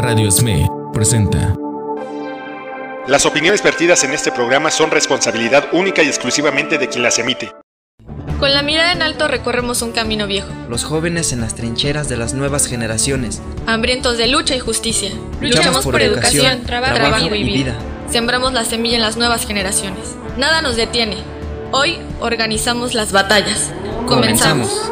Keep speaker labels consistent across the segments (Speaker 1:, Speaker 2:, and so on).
Speaker 1: Radio SME presenta.
Speaker 2: Las opiniones vertidas en este programa son responsabilidad única y exclusivamente de quien las emite.
Speaker 3: Con la mirada en alto recorremos un camino viejo.
Speaker 4: Los jóvenes en las trincheras de las nuevas generaciones.
Speaker 3: Hambrientos de lucha y justicia. Luchamos por educación, trabajo y vida. Sembramos la semilla en las nuevas generaciones. Nada nos detiene. Hoy organizamos las batallas. Comenzamos.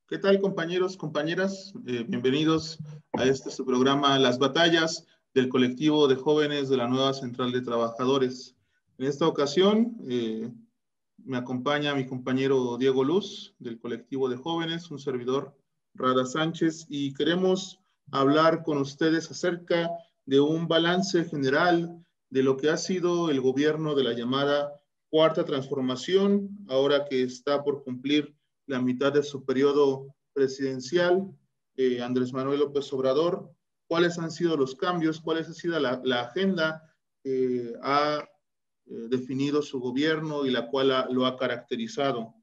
Speaker 5: ¿Qué tal, compañeros, compañeras? Bienvenidos a su programa Las Batallas del colectivo de jóvenes de la nueva Central de Trabajadores. En esta ocasión me acompaña mi compañero Diego Luz del colectivo de jóvenes, un servidor Rada Sánchez, y queremos hablar con ustedes acerca de un balance general de lo que ha sido el gobierno de la llamada Cuarta Transformación, ahora que está por cumplir la mitad de su periodo presidencial, Andrés Manuel López Obrador. ¿Cuáles han sido los cambios? ¿Cuál ha sido la agenda que ha definido su gobierno y la cual lo ha caracterizado?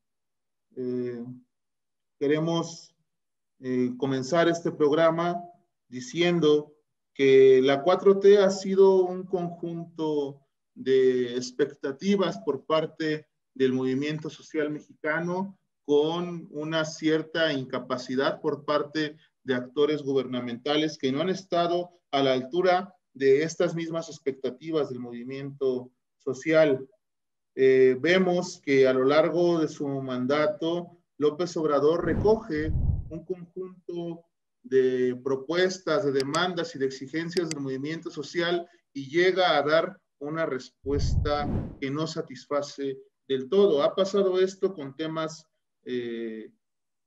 Speaker 5: Queremos comenzar este programa diciendo que la 4T ha sido un conjunto de expectativas por parte del movimiento social mexicano, con una cierta incapacidad por parte de actores gubernamentales que no han estado a la altura de estas mismas expectativas del movimiento social. Vemos que a lo largo de su mandato, López Obrador recoge un conjunto de propuestas, de demandas y de exigencias del movimiento social y llega a dar una respuesta que no satisface del todo. Ha pasado esto con temas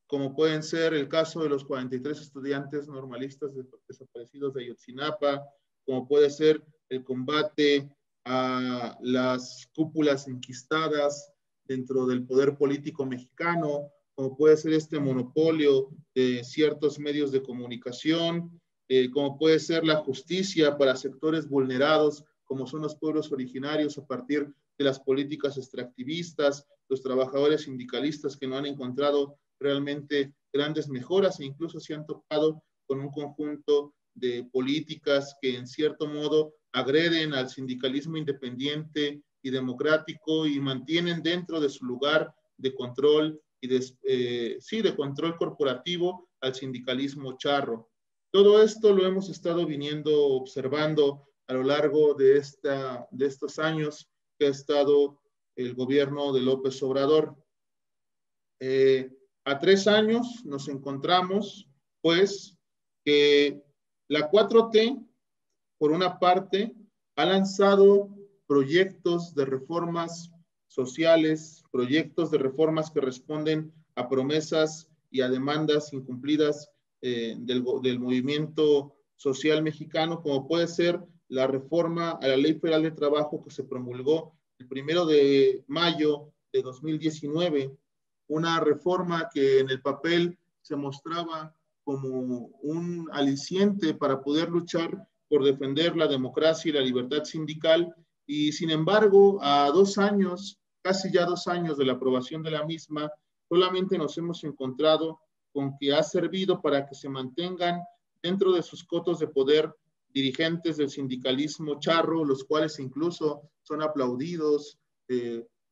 Speaker 5: como pueden ser el caso de los 43 estudiantes normalistas desaparecidos de Ayotzinapa, como puede ser el combate a las cúpulas enquistadas dentro del poder político mexicano, como puede ser este monopolio de ciertos medios de comunicación, como puede ser la justicia para sectores vulnerados, como son los pueblos originarios a partir de las políticas extractivistas, los trabajadores sindicalistas que no han encontrado realmente grandes mejoras e incluso se han topado con un conjunto de políticas que en cierto modo agreden al sindicalismo independiente y democrático y mantienen dentro de su lugar de control y de control corporativo al sindicalismo charro. Todo esto lo hemos estado viniendo observando a lo largo de estos años que ha estado el gobierno de López Obrador. A 3 años nos encontramos, pues, que la 4T, por una parte, ha lanzado proyectos de reformas sociales, proyectos de reformas que responden a promesas y a demandas incumplidas del movimiento social mexicano, como puede ser la reforma a la Ley Federal de Trabajo que se promulgó el 1 de mayo de 2019, una reforma que en el papel se mostraba como un aliciente para poder luchar por defender la democracia y la libertad sindical, y sin embargo, a 2 años, casi ya 2 años de la aprobación de la misma, solamente nos hemos encontrado con que ha servido para que se mantengan dentro de sus cotos de poder dirigentes del sindicalismo charro, los cuales incluso son aplaudidos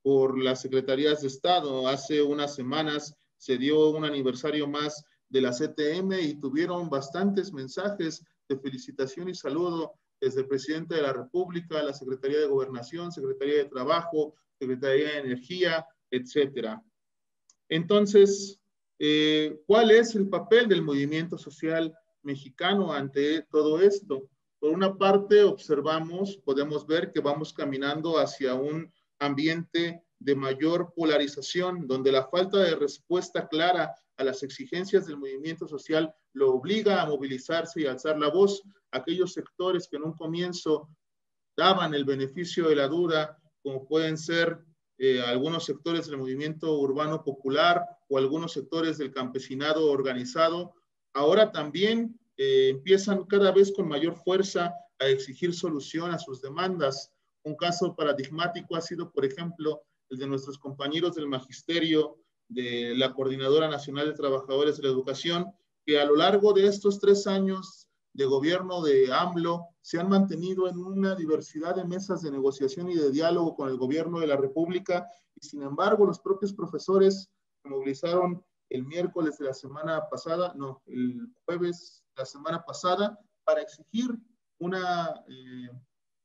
Speaker 5: por las secretarías de Estado. Hace unas semanas se dio un aniversario más de la CTM y tuvieron bastantes mensajes de felicitación y saludo desde el presidente de la República, la Secretaría de Gobernación, Secretaría de Trabajo, Secretaría de Energía, etcétera. Entonces, ¿cuál es el papel del movimiento social mexicano ante todo esto? Por una parte, podemos ver que vamos caminando hacia un ambiente de mayor polarización, donde la falta de respuesta clara a las exigencias del movimiento social lo obliga a movilizarse y alzar la voz. Aquellos sectores que en un comienzo daban el beneficio de la duda, como pueden ser algunos sectores del movimiento urbano popular o algunos sectores del campesinado organizado, ahora también empiezan cada vez con mayor fuerza a exigir solución a sus demandas. Un caso paradigmático ha sido, por ejemplo, el de nuestros compañeros del magisterio de la Coordinadora Nacional de Trabajadores de la Educación, que a lo largo de estos 3 años de gobierno de AMLO se han mantenido en una diversidad de mesas de negociación y de diálogo con el gobierno de la República, y sin embargo los propios profesores se movilizaron el miércoles de la semana pasada, no, el jueves de la semana pasada, para exigir una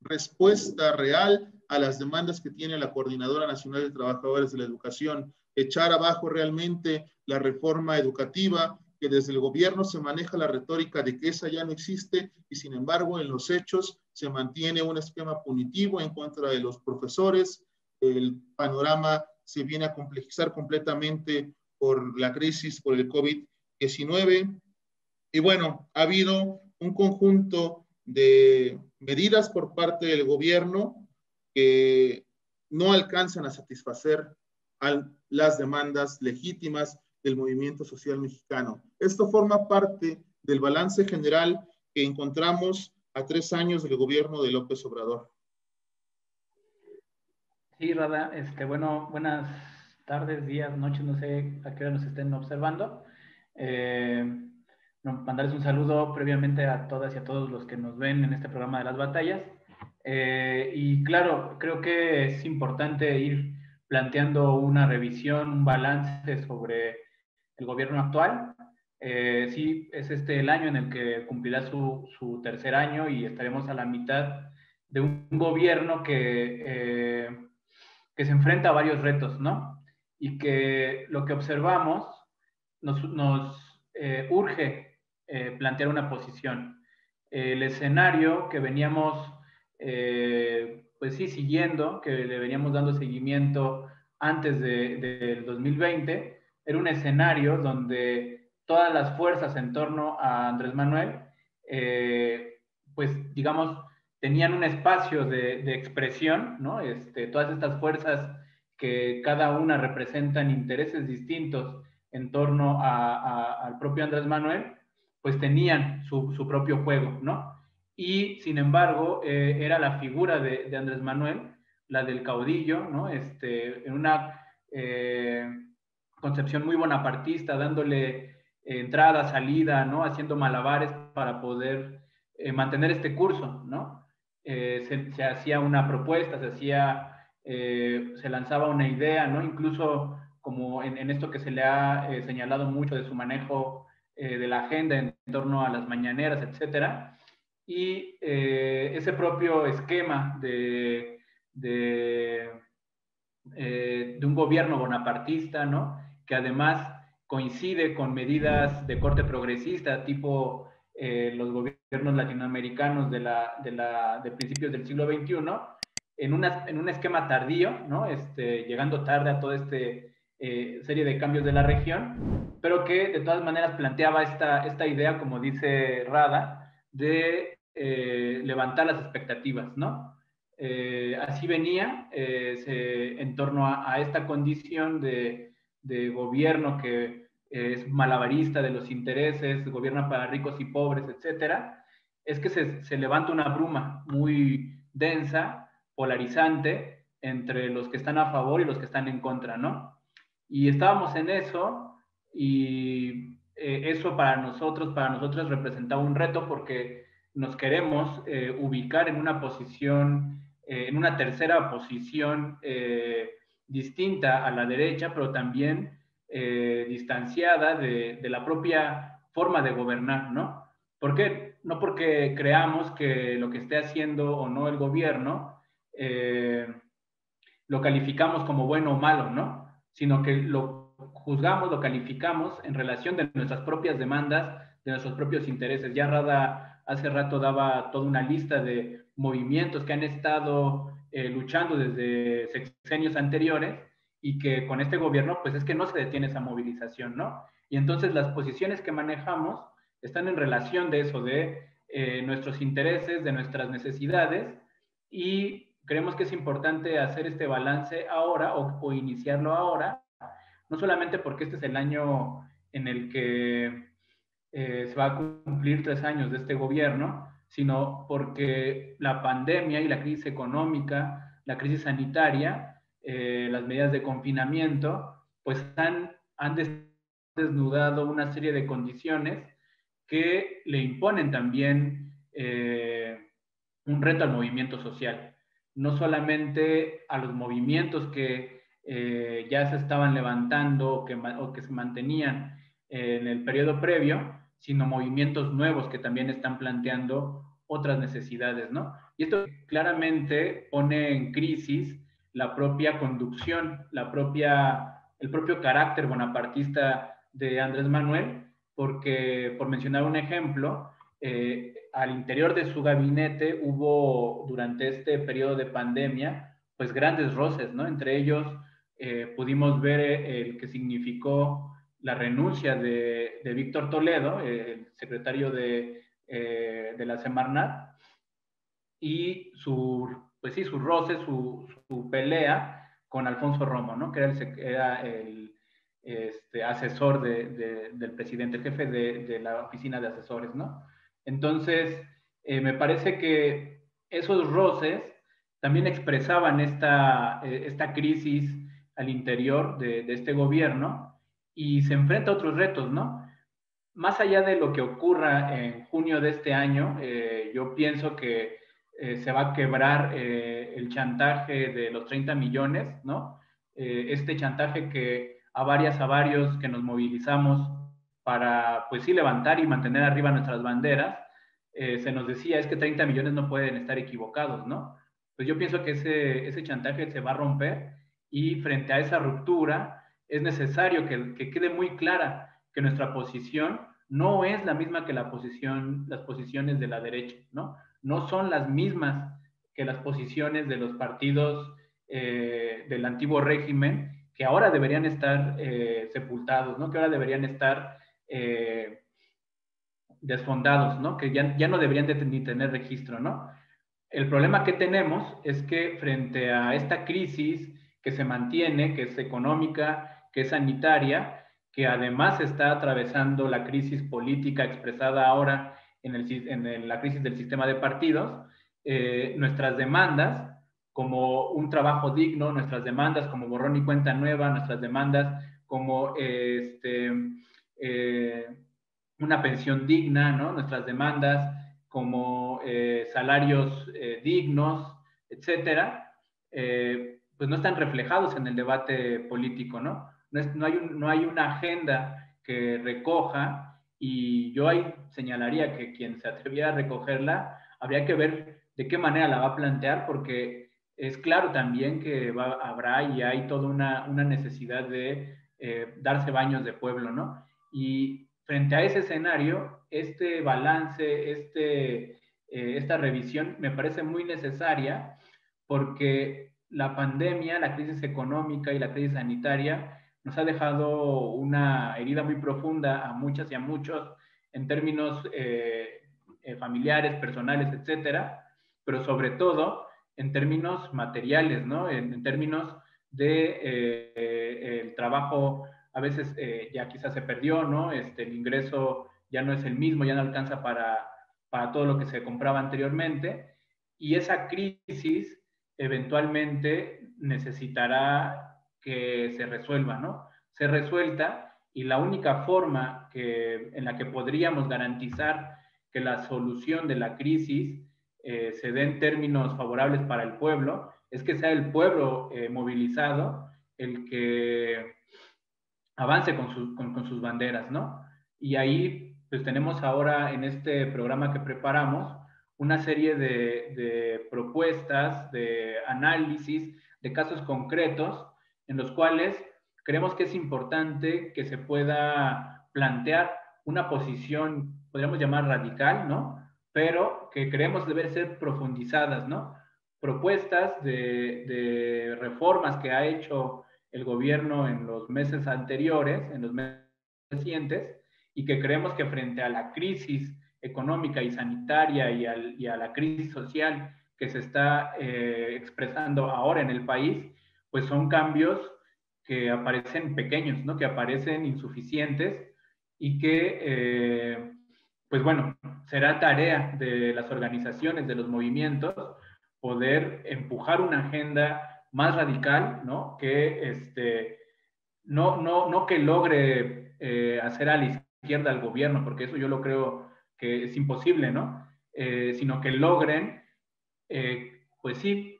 Speaker 5: respuesta real a las demandas que tiene la Coordinadora Nacional de Trabajadores de la Educación, echar abajo realmente la reforma educativa, que desde el gobierno se maneja la retórica de que esa ya no existe, y sin embargo en los hechos se mantiene un esquema punitivo en contra de los profesores. El panorama se viene a complejizar completamente por la crisis, por el COVID-19. Y bueno, ha habido un conjunto de medidas por parte del gobierno que no alcanzan a satisfacer a las demandas legítimas del movimiento social mexicano. Esto forma parte del balance general que encontramos a 3 años del gobierno de López Obrador.
Speaker 6: Sí, Rada, bueno, buenas tardes, días, noches, no sé a qué hora nos estén observando. Mandarles un saludo previamente a todas y a todos los que nos ven en este programa de las batallas. Y claro, creo que es importante ir planteando una revisión, un balance sobre el gobierno actual. Sí, es el año en el que cumplirá su tercer año y estaremos a la mitad de un gobierno que se enfrenta a varios retos, ¿no? Y que lo que observamos nos urge plantear una posición. El escenario que veníamos, pues sí, siguiendo, que le veníamos dando seguimiento antes del 2020, era un escenario donde todas las fuerzas en torno a Andrés Manuel, pues digamos, tenían un espacio de expresión, ¿no? Todas estas fuerzas que cada una representan intereses distintos en torno al propio Andrés Manuel, pues tenían su propio juego, ¿no? Y sin embargo, era la figura de Andrés Manuel, la del caudillo, ¿no? En una concepción muy bonapartista, dándole entrada, salida, ¿no? Haciendo malabares para poder mantener este curso, ¿no? Se hacía una propuesta, se lanzaba una idea, ¿no? Incluso como en esto que se le ha señalado mucho de su manejo de la agenda en torno a las mañaneras, etcétera. Y ese propio esquema de un gobierno bonapartista, ¿no? Que además coincide con medidas de corte progresista, tipo los gobiernos latinoamericanos de principios del siglo XXI, en un esquema tardío, ¿no? Llegando tarde a toda serie de cambios de la región, pero que de todas maneras planteaba esta idea, como dice Rada, de levantar las expectativas, ¿no? Así venía en torno a esta condición de gobierno que es malabarista de los intereses, gobierna para ricos y pobres, etcétera. Es que se levanta una bruma muy densa, polarizante, entre los que están a favor y los que están en contra, ¿no? Y estábamos en eso, y eso para nosotros representaba un reto, porque nos queremos ubicar en una posición, en una tercera posición distinta a la derecha, pero también distanciada de la propia forma de gobernar, ¿no? ¿Por qué? No porque creamos que lo que esté haciendo o no el gobierno lo calificamos como bueno o malo, ¿no? Sino que lo juzgamos, lo calificamos en relación de nuestras propias demandas, de nuestros propios intereses. Ya Rada hace rato daba toda una lista de movimientos que han estado luchando desde sexenios anteriores, y que con este gobierno, pues es que no se detiene esa movilización, ¿no? Y entonces las posiciones que manejamos están en relación de eso, de nuestros intereses, de nuestras necesidades, y creemos que es importante hacer este balance ahora o iniciarlo ahora, no solamente porque este es el año en el que se va a cumplir 3 años de este gobierno, sino porque la pandemia y la crisis económica, la crisis sanitaria, las medidas de confinamiento, pues han desnudado una serie de condiciones que le imponen también un reto al movimiento social. No solamente a los movimientos que ya se estaban levantando o que se mantenían en el periodo previo, sino movimientos nuevos que también están planteando otras necesidades, ¿no? Y esto claramente pone en crisis la propia conducción, el propio carácter bonapartista de Andrés Manuel, porque, por mencionar un ejemplo, al interior de su gabinete hubo, durante este periodo de pandemia, pues grandes roces, ¿no? Entre ellos pudimos ver el que significó la renuncia de Víctor Toledo, el secretario de la Semarnat, y pues sí, sus roces, su pelea con Alfonso Romo, ¿no? Que era el asesor del presidente, el jefe de la oficina de asesores, ¿no? Entonces, me parece que esos roces también expresaban esta crisis al interior de este gobierno, y se enfrenta a otros retos, ¿no? Más allá de lo que ocurra en junio de este año, yo pienso que se va a quebrar el chantaje de los 30 millones, ¿no? Este chantaje que a varios que nos movilizamos para, pues sí, levantar y mantener arriba nuestras banderas, se nos decía, es que 30 millones no pueden estar equivocados, ¿no? Pues yo pienso que ese chantaje se va a romper, y frente a esa ruptura es necesario que quede muy clara que nuestra posición no es la misma que las posiciones de la derecha, ¿no? No son las mismas que las posiciones de los partidos del antiguo régimen, que ahora deberían estar sepultados, ¿no? Que ahora deberían estar desfondados, ¿no? Que ya no deberían ni tener registro, ¿no? El problema que tenemos es que frente a esta crisis que se mantiene, que es económica, que es sanitaria, que además está atravesando la crisis política expresada ahora en la crisis del sistema de partidos, nuestras demandas como un trabajo digno, nuestras demandas como borrón y cuenta nueva, nuestras demandas como una pensión digna, ¿no? Nuestras demandas como salarios dignos, etcétera, pues no están reflejados en el debate político, ¿no? No hay una agenda que recoja, y yo ahí señalaría que quien se atreviera a recogerla, habría que ver de qué manera la va a plantear, porque es claro también que habrá y hay toda una necesidad de darse baños de pueblo, ¿no? Y frente a ese escenario, este balance, esta revisión me parece muy necesaria, porque la pandemia, la crisis económica y la crisis sanitaria nos ha dejado una herida muy profunda a muchas y a muchos en términos familiares, personales, etcétera, pero sobre todo en términos materiales, ¿no? En términos de el trabajo, a veces ya quizás se perdió, ¿no? El ingreso ya no es el mismo, ya no alcanza para todo lo que se compraba anteriormente, y esa crisis eventualmente necesitará que se resuelva, ¿no? Se resuelta, y la única forma en la que podríamos garantizar que la solución de la crisis se dé en términos favorables para el pueblo es que sea el pueblo movilizado el que avance con sus banderas, ¿no? Y ahí pues tenemos ahora en este programa que preparamos una serie de propuestas, de análisis, de casos concretos en los cuales creemos que es importante que se pueda plantear una posición, podríamos llamar radical, ¿no? Pero que creemos deben ser profundizadas, ¿no? Propuestas de reformas que ha hecho el gobierno en los meses anteriores, en los meses recientes, y que creemos que frente a la crisis económica y sanitaria y a la crisis social que se está expresando ahora en el país, pues son cambios que aparecen pequeños, ¿no? Que aparecen insuficientes, y que, pues bueno, será tarea de las organizaciones, de los movimientos, poder empujar una agenda más radical, ¿no? Que no que logre hacer a la izquierda al gobierno, porque eso yo lo creo que es imposible, ¿no? Sino que logren, pues sí,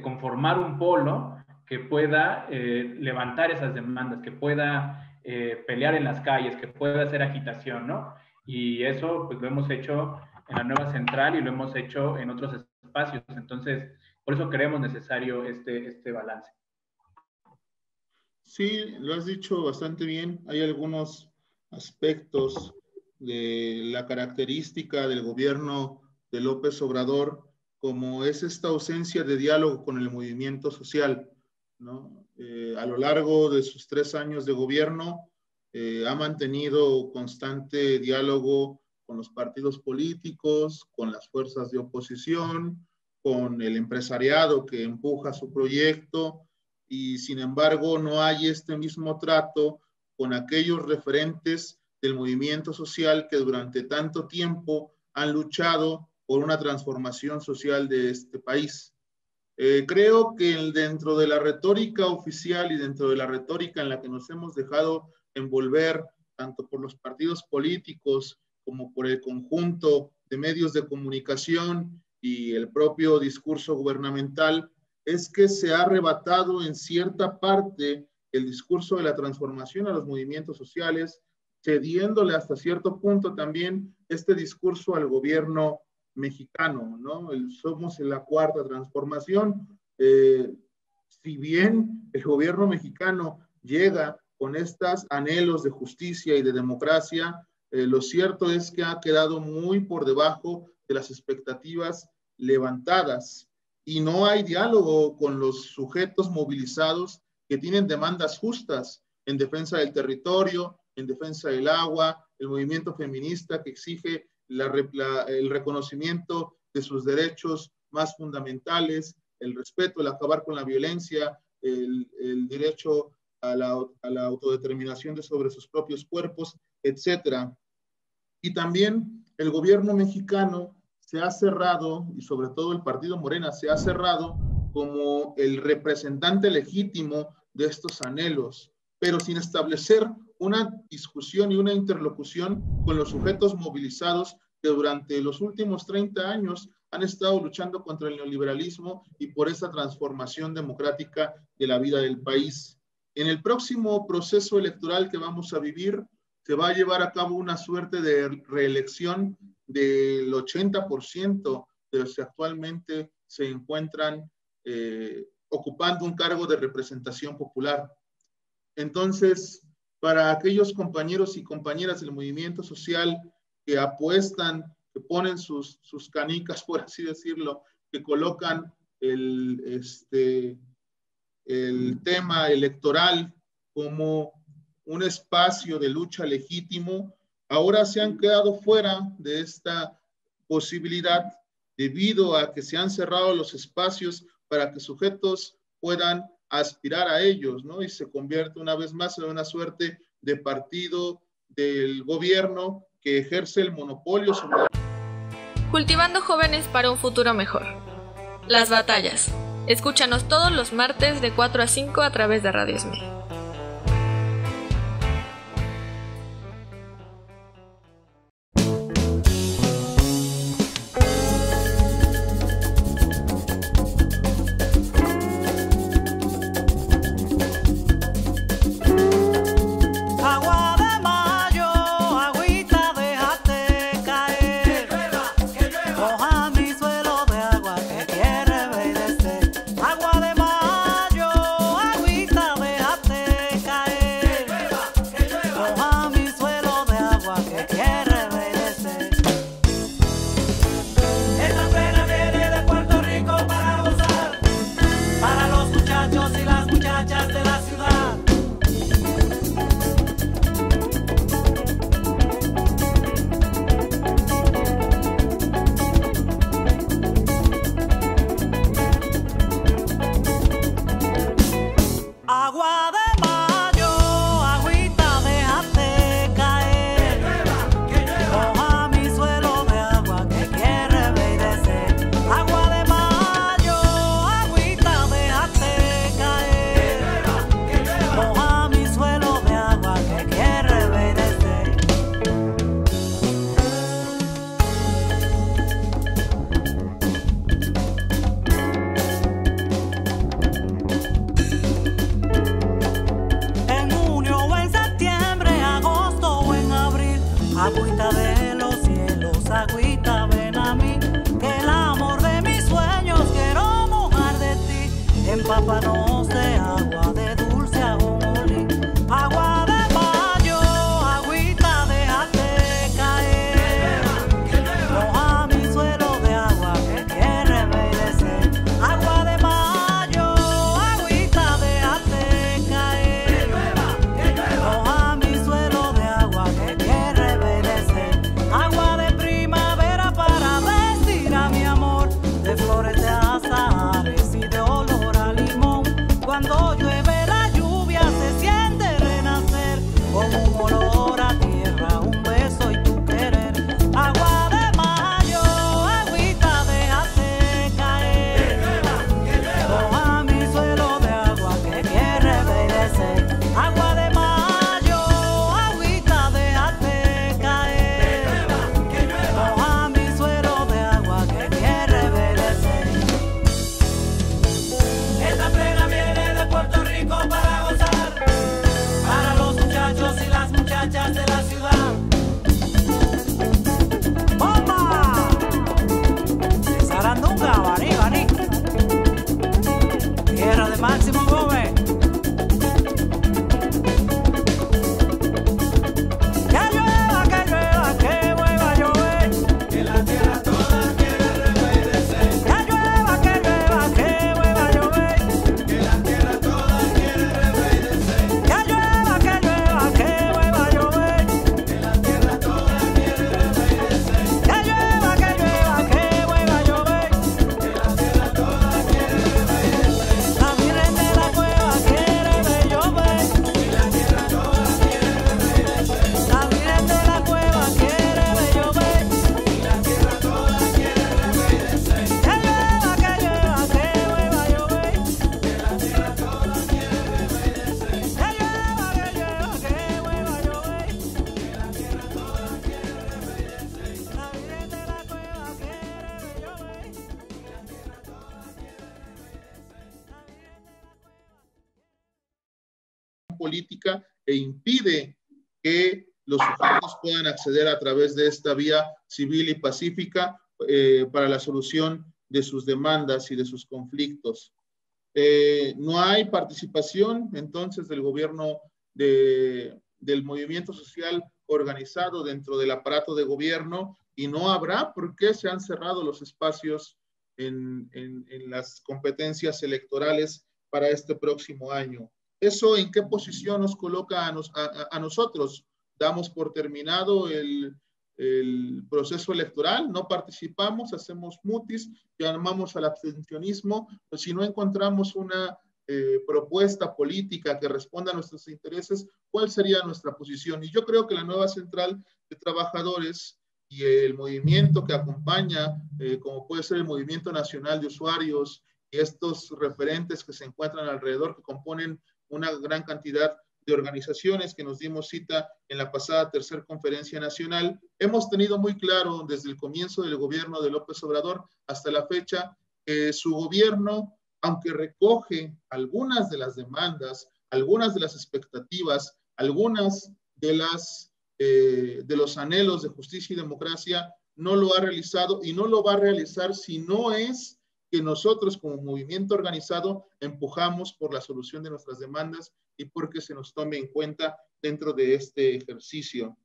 Speaker 6: conformar un polo que pueda levantar esas demandas, que pueda pelear en las calles, que pueda hacer agitación, ¿no? Y eso pues lo hemos hecho en la nueva central y lo hemos hecho en otros espacios. Entonces, por eso creemos necesario este balance.
Speaker 5: Sí, lo has dicho bastante bien. Hay algunos aspectos de la característica del gobierno de López Obrador, como es esta ausencia de diálogo con el movimiento social, ¿no? A lo largo de sus 3 años de gobierno, ha mantenido constante diálogo con los partidos políticos, con las fuerzas de oposición, con el empresariado que empuja su proyecto, y sin embargo no hay este mismo trato con aquellos referentes del movimiento social que durante tanto tiempo han luchado por una transformación social de este país. Creo que dentro de la retórica oficial y dentro de la retórica en la que nos hemos dejado envolver, tanto por los partidos políticos como por el conjunto de medios de comunicación y el propio discurso gubernamental, es que se ha arrebatado en cierta parte el discurso de la transformación a los movimientos sociales, cediéndole hasta cierto punto también este discurso al gobierno mexicano, ¿no? Somos en la cuarta transformación. Si bien el gobierno mexicano llega con estos anhelos de justicia y de democracia, lo cierto es que ha quedado muy por debajo de las expectativas levantadas y no hay diálogo con los sujetos movilizados que tienen demandas justas en defensa del territorio, en defensa del agua, el movimiento feminista que exige el reconocimiento de sus derechos más fundamentales, el respeto, el acabar con la violencia, el derecho a la autodeterminación sobre sus propios cuerpos, etc. Y también el gobierno mexicano se ha cerrado, y sobre todo el partido Morena se ha cerrado como el representante legítimo de estos anhelos, pero sin establecer una discusión y una interlocución con los sujetos movilizados que durante los últimos 30 años han estado luchando contra el neoliberalismo y por esa transformación democrática de la vida del país. En el próximo proceso electoral que vamos a vivir, se va a llevar a cabo una suerte de reelección del 80% de los que actualmente se encuentran ocupando un cargo de representación popular. Entonces, para aquellos compañeros y compañeras del movimiento social que apuestan, que ponen sus canicas, por así decirlo, que colocan el tema electoral como un espacio de lucha legítimo, ahora se han quedado fuera de esta posibilidad debido a que se han cerrado los espacios para que sujetos puedan aspirar a ellos, ¿no? Y se convierte una vez más en una suerte de partido del gobierno que ejerce el monopolio sobre...
Speaker 3: Cultivando jóvenes para un futuro mejor. Las batallas. Escúchanos todos los martes de 4 a 5 a través de Radio SME.
Speaker 7: Agua de mayo, agüita, déjate Agüita de los cielos, agüita ven a mí, que el amor de mis sueños quiero mojar de ti. Empápanos de agua, de dulce ajonjolí, agua de mayo, agüita déjate caer. Moja mi suelo de agua que quiere reverdecer. Agua de mayo, agüita déjate caer. Moja mi suelo de agua que quiere reverdecer. Agua de primavera para vestir a mi amor, de flores de azahares y de olor a limón. Cuando llueve la lluvia se siente renacer, con un olor a tierra, un beso y tu querer. Agua de mayo, agüita déjate caer. Moja mi suelo de agua que quiere reverdecer. Agua de mayo, agüita déjate caer. Moja mi suelo de agua que quiere reverdecer. Esta plena viene de Puerto Rico para gozar, para los muchachos y las muchachas de la ciudad. ¡Bomba! De Sarandunga, Baní, Baní. Tierra de Máximo Gómez. Que llueva, que vuelva a llover. Que la tierra toda quiere reverdecer. Que llueva, que vuelva a llover. Que la tierra toda quiere reverdecer. Que llueva, que vuelva a llover. Que la tierra toda quiere reverdecer. Que llueva, que vuelva a llover. Que la tierra toda quiere reverdecer. La Virgen de la Cueva quiere ver llover. Y la tierra toda quiere reverdecer. La Virgen de la Cueva quiere ver llover. Y la tierra toda quiere reverdecer. Que llueva, que vuelva a llover. Que la tierra toda quiere reverdecer. Que llueva, que vuelva a llover. Que la tierra toda quiere reverdecer. La Virgen de la Cueva quiere ver llover. Y la tierra toda quiere reverdecer.
Speaker 5: política e impide que los sujetos puedan acceder a través de esta vía civil y pacífica para la solución de sus demandas y de sus conflictos. No hay participación entonces del gobierno del movimiento social organizado dentro del aparato de gobierno, y no habrá porque se han cerrado los espacios en las competencias electorales para este próximo año. ¿Eso en qué posición nos coloca a nosotros? Damos por terminado el proceso electoral, no participamos, hacemos mutis, llamamos al abstencionismo, pues si no encontramos una propuesta política que responda a nuestros intereses, ¿cuál sería nuestra posición? Y yo creo que la nueva central de trabajadores y el movimiento que acompaña, como puede ser el Movimiento Nacional de Usuarios y estos referentes que se encuentran alrededor, que componen una gran cantidad de organizaciones que nos dimos cita en la pasada tercera conferencia nacional, hemos tenido muy claro desde el comienzo del gobierno de López Obrador hasta la fecha que su gobierno, aunque recoge algunas de las demandas, algunas de las expectativas, algunas de los anhelos de justicia y democracia, no lo ha realizado y no lo va a realizar si no es que nosotros como movimiento organizado empujamos por la solución de nuestras demandas y porque se nos tome en cuenta dentro de este ejercicio.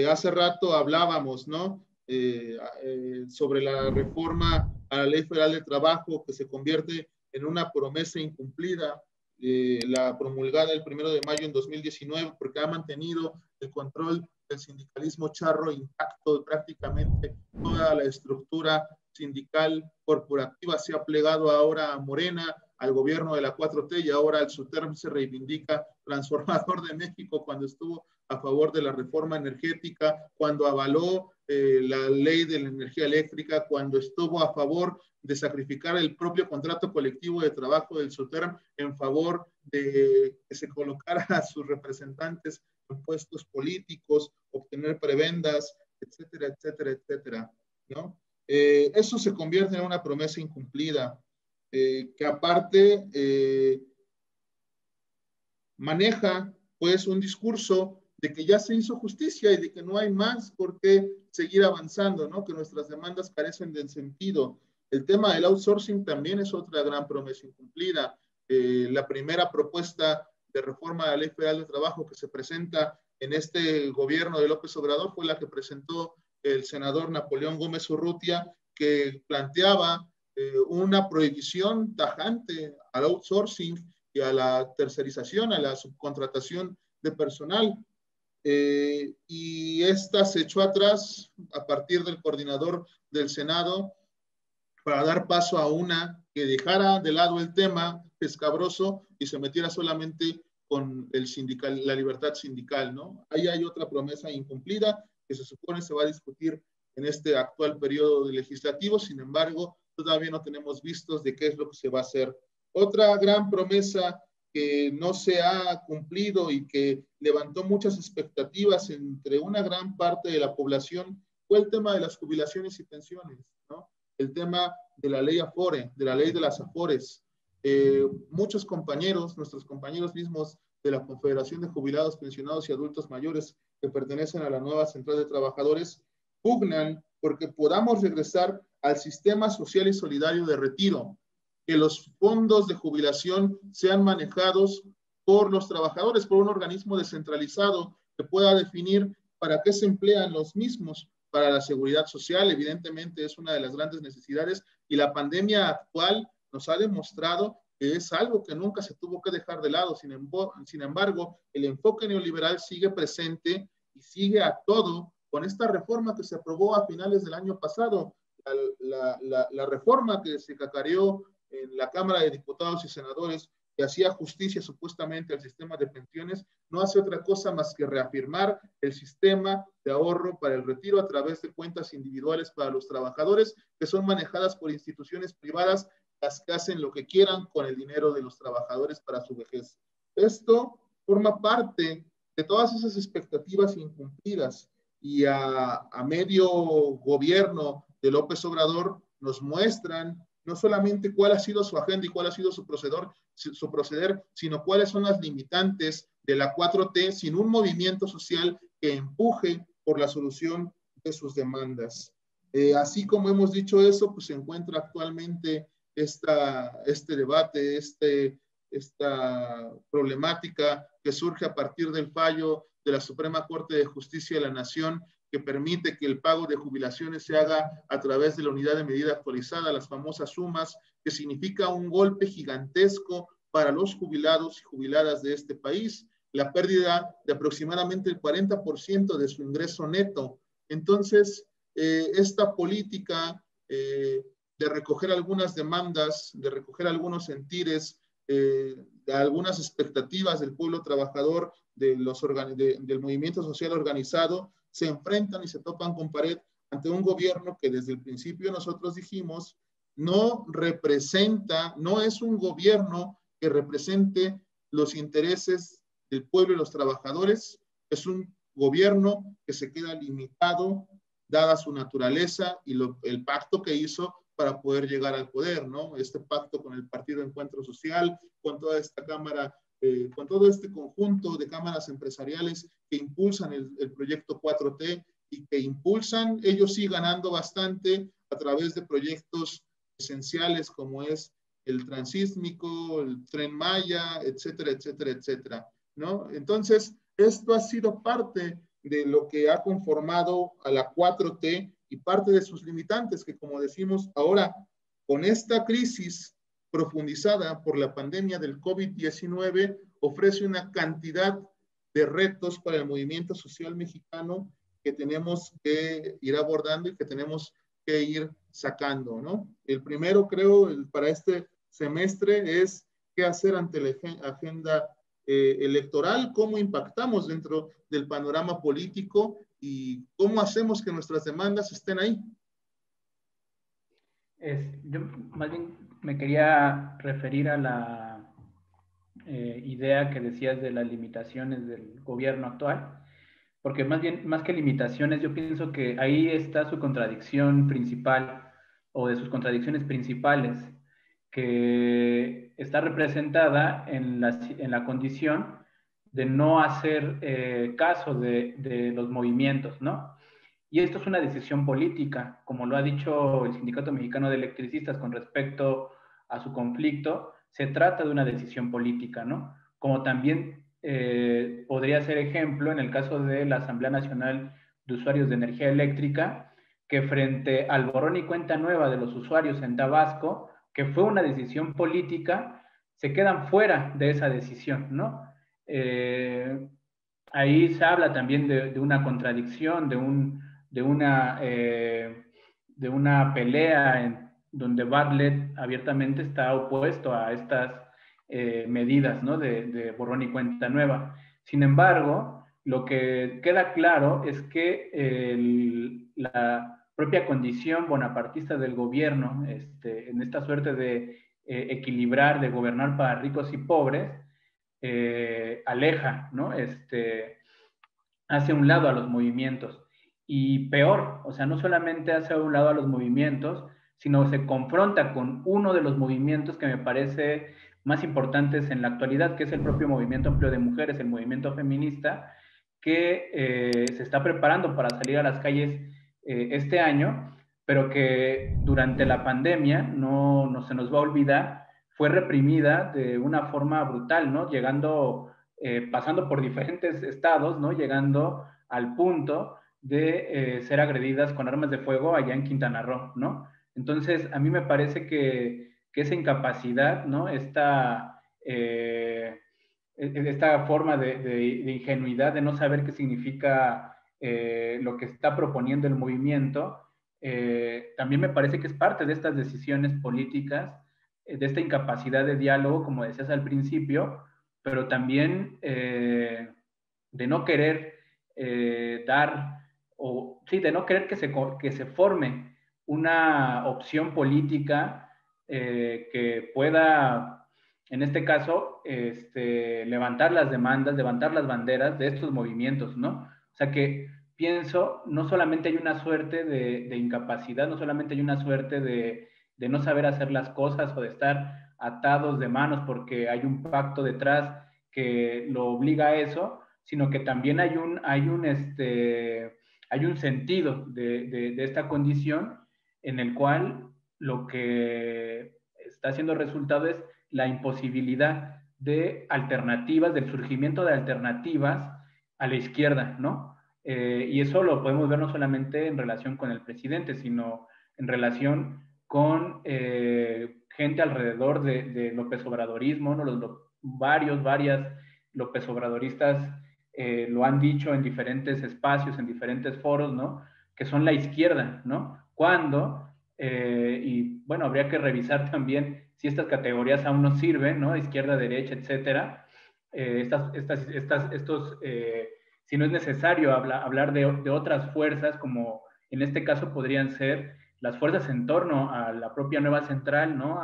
Speaker 5: Hace rato hablábamos, ¿no? Sobre la reforma a la Ley Federal de Trabajo que se convierte en una promesa incumplida, la promulgada el 1 de mayo en 2019, porque ha mantenido el control del sindicalismo charro intacto, prácticamente toda la estructura sindical corporativa se ha plegado ahora a Morena, al gobierno de la 4T, y ahora el SUTERM se reivindica transformador de México cuando estuvo a favor de la reforma energética, cuando avaló la ley de la energía eléctrica, cuando estuvo a favor de sacrificar el propio contrato colectivo de trabajo del SUTERM en favor de que se colocara a sus representantes en puestos políticos, obtener prebendas, etcétera, etcétera, etcétera, ¿no? Eso se convierte en una promesa incumplida, que aparte maneja pues un discurso de que ya se hizo justicia y de que no hay más por qué seguir avanzando, ¿no? Que nuestras demandas carecen del sentido. El tema del outsourcing también es otra gran promesa incumplida. La primera propuesta de reforma de la Ley Federal de Trabajo que se presenta en este gobierno de López Obrador fue la que presentó el senador Napoleón Gómez Urrutia, que planteaba una prohibición tajante al outsourcing y a la tercerización, a la subcontratación de personal. Y esta se echó atrás a partir del coordinador del Senado para dar paso a una que dejara de lado el tema escabroso y se metiera solamente con el sindical, la libertad sindical, ¿no? Ahí hay otra promesa incumplida que se supone se va a discutir en este actual periodo legislativo, sin embargo, todavía no tenemos vistos de qué es lo que se va a hacer. Otra gran promesa que no se ha cumplido y que levantó muchas expectativas entre una gran parte de la población fue el tema de las jubilaciones y pensiones, ¿no? El tema de la ley Afore, de la ley de las Afores. Muchos compañeros, nuestros compañeros mismos de la Confederación de Jubilados, Pensionados y Adultos Mayores que pertenecen a la nueva Central de Trabajadores, pugnan porque podamos regresar al sistema social y solidario de retiro, que los fondos de jubilación sean manejados por los trabajadores, por un organismo descentralizado que pueda definir para qué se emplean los mismos. Para la seguridad social, evidentemente, es una de las grandes necesidades y la pandemia actual nos ha demostrado que es algo que nunca se tuvo que dejar de lado. Sin embargo, el enfoque neoliberal sigue presente y sigue a todo con esta reforma que se aprobó a finales del año pasado, la reforma que se cacareó en la Cámara de Diputados y Senadores, que hacía justicia supuestamente al sistema de pensiones, no hace otra cosa más que reafirmar el sistema de ahorro para el retiro a través de cuentas individuales para los trabajadores, que son manejadas por instituciones privadas, las que hacen lo que quieran con el dinero de los trabajadores para su vejez. Esto forma parte de todas esas expectativas incumplidas y a medio gobierno de López Obrador nos muestran no solamente cuál ha sido su agenda y cuál ha sido su proceder, sino cuáles son las limitantes de la 4T sin un movimiento social que empuje por la solución de sus demandas. Así como hemos dicho eso, pues se encuentra actualmente este debate, esta problemática que surge a partir del fallo de la Suprema Corte de Justicia de la Nación, que permite que el pago de jubilaciones se haga a través de la unidad de medida actualizada, las famosas sumas, que significa un golpe gigantesco para los jubilados y jubiladas de este país, la pérdida de aproximadamente el 40% de su ingreso neto. Entonces, esta política de recoger algunas demandas, de recoger algunos sentires, de algunas expectativas del pueblo trabajador, del movimiento social organizado, se enfrentan y se topan con pared ante un gobierno que desde el principio nosotros dijimos no es un gobierno que represente los intereses del pueblo y los trabajadores, es un gobierno que se queda limitado, dada su naturaleza y el pacto que hizo para poder llegar al poder, ¿no? Este pacto con el Partido Encuentro Social, con toda esta Cámara, con todo este conjunto de cámaras empresariales que impulsan el proyecto 4T y que impulsan, ellos sí ganando bastante a través de proyectos esenciales como es el transísmico, el Tren Maya, etcétera, etcétera, etcétera, ¿no? Entonces, esto ha sido parte de lo que ha conformado a la 4T y parte de sus limitantes, que como decimos ahora, con esta crisis profundizada por la pandemia del COVID-19, ofrece una cantidad de retos para el movimiento social mexicano que tenemos que ir abordando y que tenemos que ir sacando, ¿no? El primero, creo, para este semestre es qué hacer ante la agenda electoral, cómo impactamos dentro del panorama político y cómo hacemos que nuestras demandas estén ahí.
Speaker 6: Yo más bien me quería referir a la idea que decías de las limitaciones del gobierno actual, porque más que limitaciones, yo pienso que ahí está su contradicción principal, o de sus contradicciones principales, que está representada en la condición de no hacer caso de los movimientos, ¿no? Y esto es una decisión política, como lo ha dicho el Sindicato Mexicano de Electricistas con respecto a su conflicto, se trata de una decisión política, ¿no? Como también podría ser ejemplo en el caso de la Asamblea Nacional de Usuarios de Energía Eléctrica, que frente al borrón y cuenta nueva de los usuarios en Tabasco, que fue una decisión política, se quedan fuera de esa decisión, ¿no? Ahí se habla también de una contradicción, de una pelea donde Bartlett abiertamente está opuesto a estas medidas, ¿no? de borrón y cuenta nueva. Sin embargo, lo que queda claro es que la propia condición bonapartista del gobierno, en esta suerte de equilibrar, de gobernar para ricos y pobres, aleja, ¿no? Hace un lado a los movimientos. Y peor, o sea, no solamente hace a un lado a los movimientos, sino se confronta con uno de los movimientos que me parece más importantes en la actualidad, que es el propio movimiento amplio de mujeres, el movimiento feminista, que se está preparando para salir a las calles este año, pero que durante la pandemia, no se nos va a olvidar, fue reprimida de una forma brutal, ¿no? Pasando por diferentes estados, ¿no? Llegando al punto de ser agredidas con armas de fuego allá en Quintana Roo, ¿no? Entonces, a mí me parece que esa incapacidad, ¿no? Esta forma de ingenuidad, de no saber qué significa lo que está proponiendo el movimiento, también me parece que es parte de estas decisiones políticas, de esta incapacidad de diálogo, como decías al principio, pero también de no querer de no querer que se forme una opción política que pueda, en este caso, levantar las demandas, levantar las banderas de estos movimientos, ¿no? O sea que pienso, no solamente hay una suerte de incapacidad, no solamente hay una suerte de no saber hacer las cosas o de estar atados de manos porque hay un pacto detrás que lo obliga a eso, sino que también hay un sentido de esta condición en el cual lo que está haciendo resultado es la imposibilidad de alternativas, del surgimiento de alternativas a la izquierda, ¿no? Y eso lo podemos ver no solamente en relación con el presidente, sino en relación con gente alrededor de López Obradorismo, ¿no? Varias López Obradoristas lo han dicho en diferentes espacios, en diferentes foros, ¿no? Que son la izquierda, ¿no? Y bueno, habría que revisar también si estas categorías aún nos sirven, ¿no? Izquierda, derecha, etcétera. Si no es necesario hablar de otras fuerzas, como en este caso podrían ser las fuerzas en torno a la propia Nueva Central, ¿no?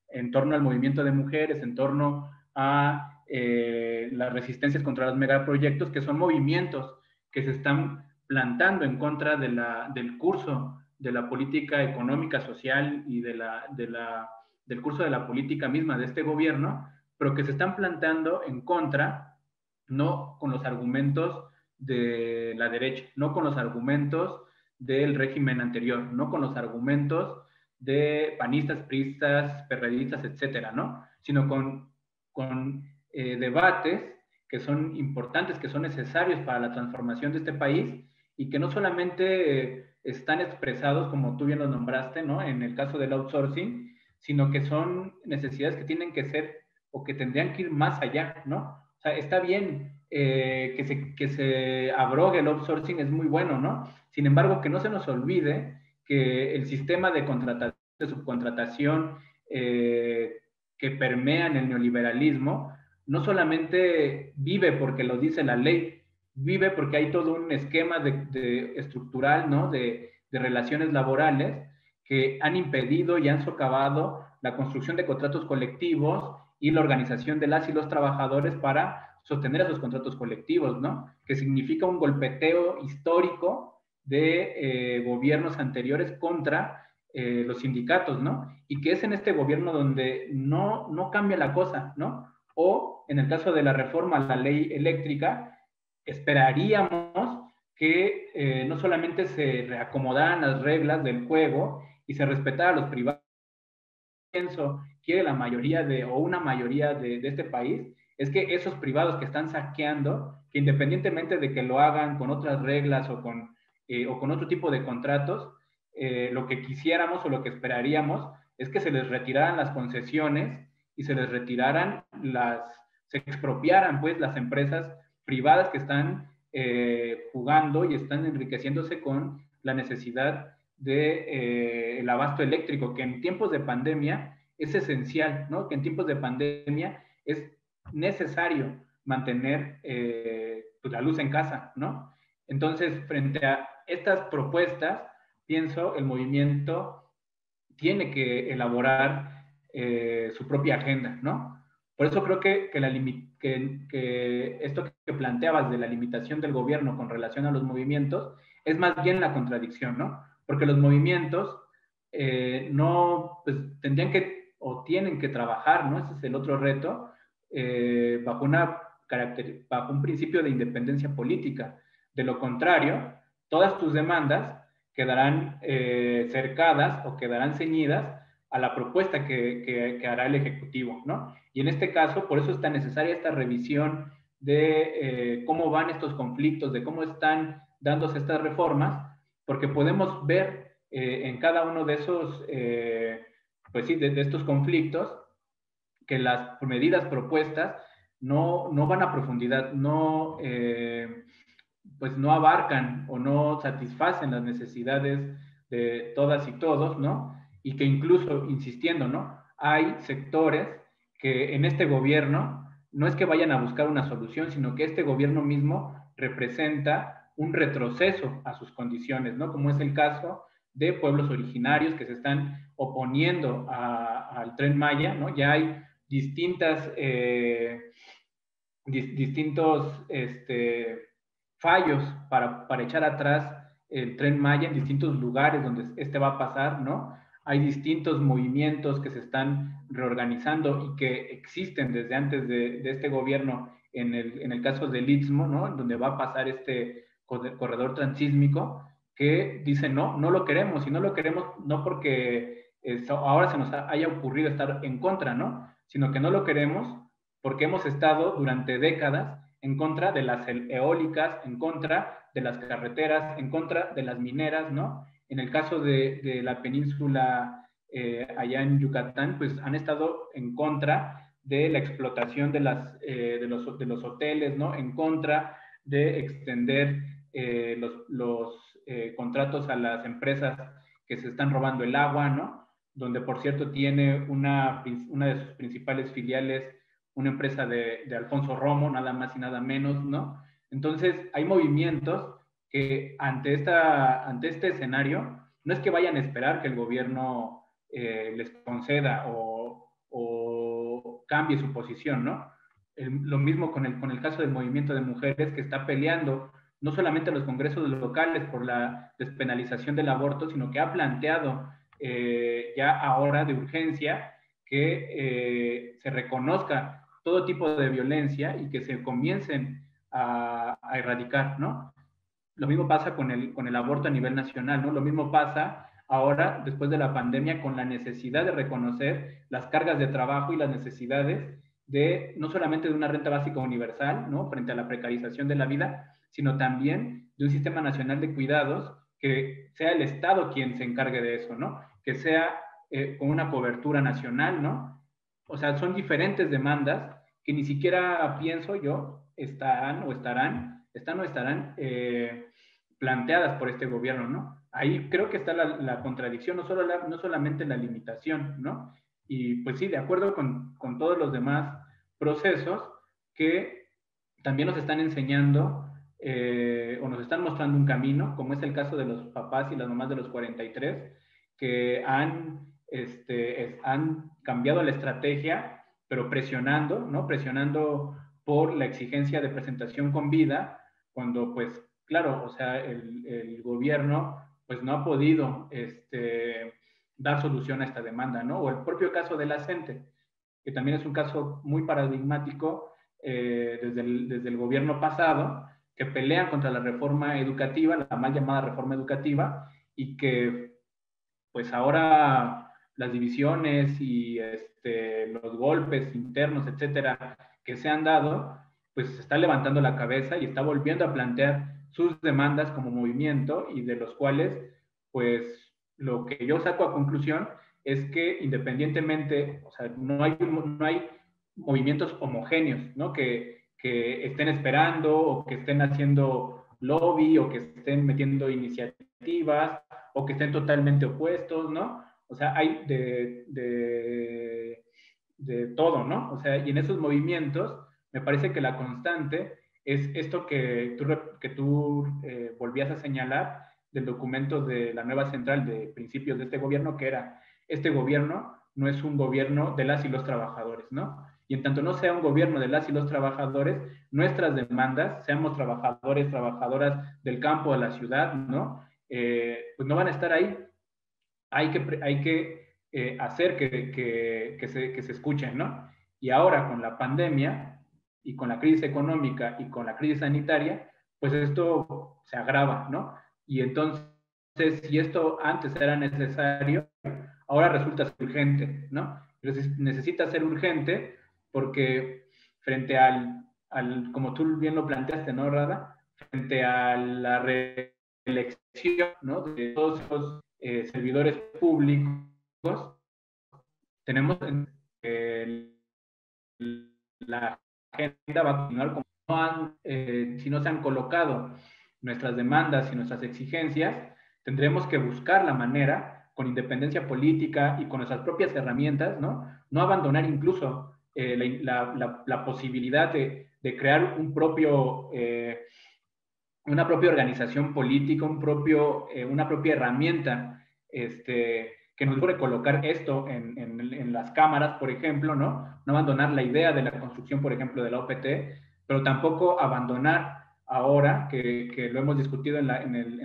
Speaker 6: En torno al movimiento de mujeres, en torno a las resistencias contra los megaproyectos, que son movimientos que se están plantando en contra del curso de la política económica, social y del curso de la política misma de este gobierno, pero que se están plantando en contra, no con los argumentos de la derecha, no con los argumentos del régimen anterior, no con los argumentos de panistas, priistas, perredistas, etcétera, ¿no? Sino con debates que son importantes, que son necesarios para la transformación de este país y que no solamente están expresados, como tú bien lo nombraste, ¿no? En el caso del outsourcing, sino que son necesidades que tienen que ser o que tendrían que ir más allá, ¿no? O sea, está bien que se abrogue el outsourcing, es muy bueno, ¿no? Sin embargo, que no se nos olvide que el sistema de subcontratación que permea en el neoliberalismo no solamente vive porque lo dice la ley, vive porque hay todo un esquema estructural, ¿no? de relaciones laborales que han impedido y han socavado la construcción de contratos colectivos y la organización de las y los trabajadores para sostener esos contratos colectivos, ¿no? Que significa un golpeteo histórico de gobiernos anteriores contra los sindicatos, ¿no? Y que es en este gobierno donde no cambia la cosa, ¿no? O en el caso de la reforma a la ley eléctrica, esperaríamos que no solamente se reacomodaran las reglas del juego y se respetaran los privados, pienso, quiere la mayoría o una mayoría de este país, es que esos privados que están saqueando, que independientemente de que lo hagan con otras reglas o con otro tipo de contratos, lo que quisiéramos o lo que esperaríamos es que se les retiraran las concesiones y se les retiraran se expropiaran pues las empresas privadas que están jugando y están enriqueciéndose con la necesidad del abasto eléctrico, que en tiempos de pandemia es esencial, ¿no? Que en tiempos de pandemia es necesario mantener pues la luz en casa, ¿no? Entonces, frente a estas propuestas, pienso, el movimiento tiene que elaborar su propia agenda, ¿no? Por eso creo que esto que planteabas de la limitación del gobierno con relación a los movimientos es más bien la contradicción, ¿no? Porque los movimientos no, pues tendrían que o tienen que trabajar, ¿no? Ese es el otro reto, bajo un principio de independencia política. De lo contrario, todas tus demandas quedarán cercadas o quedarán ceñidas a la propuesta que hará el Ejecutivo, ¿no? Y en este caso, por eso es tan necesaria esta revisión de cómo van estos conflictos, de cómo están dándose estas reformas, porque podemos ver en cada uno de esos, pues sí, de estos conflictos, que las medidas propuestas no van a profundidad, pues no abarcan o no satisfacen las necesidades de todas y todos, ¿no? Y que incluso, insistiendo, ¿no? Hay sectores que en este gobierno no es que vayan a buscar una solución, sino que este gobierno mismo representa un retroceso a sus condiciones, ¿no? Como es el caso de pueblos originarios que se están oponiendo al Tren Maya, ¿no? Ya hay distintos fallos para echar atrás el Tren Maya en distintos lugares donde va a pasar, ¿no? Hay distintos movimientos que se están reorganizando y que existen desde antes de este gobierno en el caso del Istmo, ¿no? Donde va a pasar este corredor transísmico, que dicen no lo queremos, y no lo queremos no porque ahora se nos haya ocurrido estar en contra, ¿no? Sino que no lo queremos porque hemos estado durante décadas en contra de las eólicas, en contra de las carreteras, en contra de las mineras, ¿no? En el caso de la península allá en Yucatán, pues han estado en contra de la explotación de los hoteles, ¿no? En contra de extender los contratos a las empresas que se están robando el agua, ¿no? Donde, por cierto, tiene una de sus principales filiales una empresa de Alfonso Romo, nada más y nada menos, ¿no? Entonces, hay movimientos que ante este escenario, no es que vayan a esperar que el gobierno les conceda o cambie su posición, ¿no? Lo mismo con el caso del movimiento de mujeres, que está peleando no solamente en los congresos locales por la despenalización del aborto, sino que ha planteado ya ahora de urgencia que se reconozca todo tipo de violencia y que se comiencen a erradicar, ¿no? Lo mismo pasa con el aborto a nivel nacional, ¿no? Lo mismo pasa ahora, después de la pandemia, con la necesidad de reconocer las cargas de trabajo y las necesidades no solamente de una renta básica universal, ¿no? Frente a la precarización de la vida, sino también de un sistema nacional de cuidados que sea el Estado quien se encargue de eso, ¿no? Que sea con una cobertura nacional, ¿no? O sea, son diferentes demandas que ni siquiera pienso yo están o estarán planteadas por este gobierno, ¿no? Ahí creo que está la contradicción, no solamente la limitación, ¿no? Y pues sí, de acuerdo con todos los demás procesos que también nos están enseñando o nos están mostrando un camino, como es el caso de los papás y las mamás de los 43, que han cambiado la estrategia, pero presionando, ¿no? Presionando por la exigencia de presentación con vida, cuando pues claro, o sea, el gobierno pues no ha podido dar solución a esta demanda, ¿no? O el propio caso de la CENTE, que también es un caso muy paradigmático desde el gobierno pasado, que pelean contra la reforma educativa, la mal llamada reforma educativa, y que pues ahora las divisiones y los golpes internos, etcétera, que se han dado, pues se está levantando la cabeza y está volviendo a plantear sus demandas como movimiento, y de los cuales, pues, lo que yo saco a conclusión es que independientemente, o sea, no hay movimientos homogéneos, ¿no? Que estén esperando o que estén haciendo lobby o que estén metiendo iniciativas o que estén totalmente opuestos, ¿no? O sea, hay de todo, ¿no? O sea, y en esos movimientos me parece que la constante es esto que tú volvías a señalar del documento de la nueva central de principios de este gobierno, que era: este gobierno no es un gobierno de las y los trabajadores, ¿no? Y en tanto no sea un gobierno de las y los trabajadores, nuestras demandas, seamos trabajadores, trabajadoras del campo, de la ciudad, ¿no? Pues no van a estar ahí. Hay que hacer que se escuchen, ¿no? Y ahora con la pandemia y con la crisis económica y con la crisis sanitaria, pues esto se agrava, ¿no? Y entonces, si esto antes era necesario, ahora resulta ser urgente, ¿no? Entonces, necesita ser urgente porque frente como tú bien lo planteaste, ¿no, Rada? Frente a la reelección, ¿no?, de todos los servidores públicos, tenemos la agenda va a continuar como si no se han colocado nuestras demandas y nuestras exigencias, tendremos que buscar la manera, con independencia política y con nuestras propias herramientas, ¿no? No abandonar incluso la posibilidad de crear una propia organización política, una propia herramienta que nos puede colocar esto en las cámaras, por ejemplo, ¿no? No abandonar la idea de la construcción, por ejemplo, de la OPT, pero tampoco abandonar ahora, que lo hemos discutido en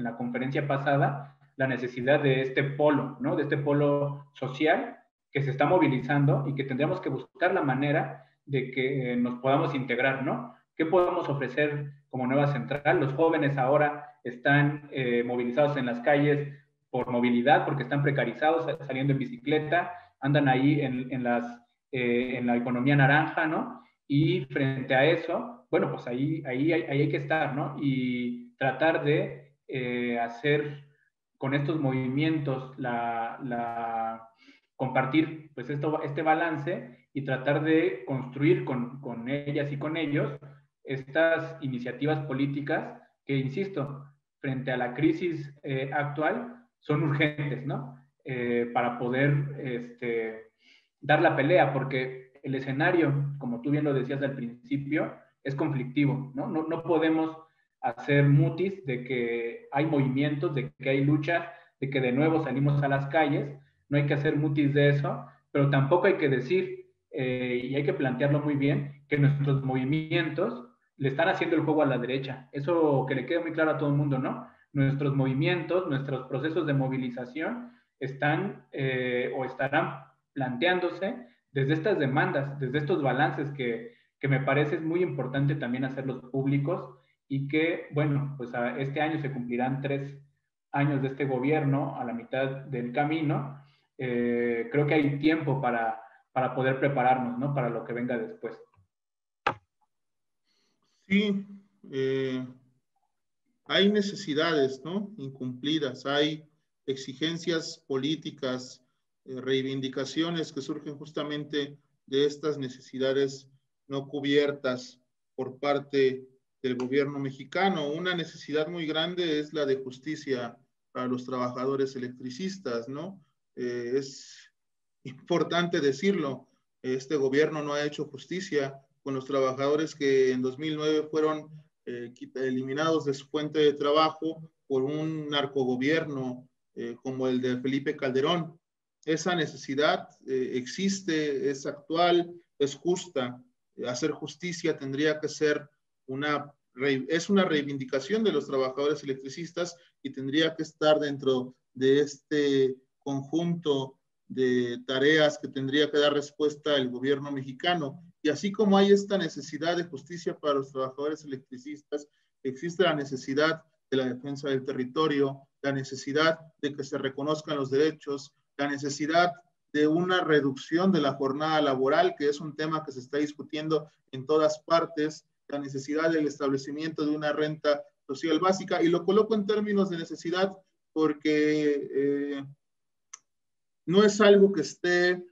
Speaker 6: la conferencia pasada, la necesidad de este polo, ¿no? De este polo social que se está movilizando y que tendríamos que buscar la manera de que nos podamos integrar, ¿no? ¿Qué podemos ofrecer como nueva central? Los jóvenes ahora están movilizados en las calles por movilidad, porque están precarizados, saliendo en bicicleta, andan ahí en la economía naranja, ¿no? Y frente a eso, bueno, pues ahí hay que estar, ¿no? Y tratar de hacer con estos movimientos compartir pues este balance y tratar de construir con ellas y con ellos estas iniciativas políticas que, insisto, frente a la crisis actual, son urgentes, ¿no? Para poder dar la pelea, porque el escenario, como tú bien lo decías al principio, es conflictivo, ¿no? No podemos hacer mutis de que hay movimientos, de que hay luchas, de que de nuevo salimos a las calles. No hay que hacer mutis de eso, pero tampoco hay que decir, y hay que plantearlo muy bien, que nuestros movimientos le están haciendo el juego a la derecha. Eso que le quede muy claro a todo el mundo, ¿no? Nuestros movimientos, nuestros procesos de movilización están o estarán planteándose desde estas demandas, desde estos balances que me parece es muy importante también hacerlos públicos, y que, bueno, pues este año se cumplirán 3 años de este gobierno, a la mitad del camino. Creo que hay tiempo para poder prepararnos, ¿no?, para lo que venga después.
Speaker 5: Sí, hay necesidades, ¿no?, incumplidas, hay exigencias políticas, reivindicaciones que surgen justamente de estas necesidades no cubiertas por parte del gobierno mexicano. Una necesidad muy grande es la de justicia para los trabajadores electricistas, ¿no? Es importante decirlo, este gobierno no ha hecho justicia con los trabajadores que en 2009 fueron eliminados de su fuente de trabajo por un narcogobierno como el de Felipe Calderón. Esa necesidad existe, es actual, es justa. Hacer justicia tendría que ser una reivindicación de los trabajadores electricistas y tendría que estar dentro de este conjunto de tareas que tendría que dar respuesta el gobierno mexicano. Y así como hay esta necesidad de justicia para los trabajadores electricistas, existe la necesidad de la defensa del territorio, la necesidad de que se reconozcan los derechos, la necesidad de una reducción de la jornada laboral, que es un tema que se está discutiendo en todas partes, la necesidad del establecimiento de una renta social básica, y lo coloco en términos de necesidad porque no es algo que esté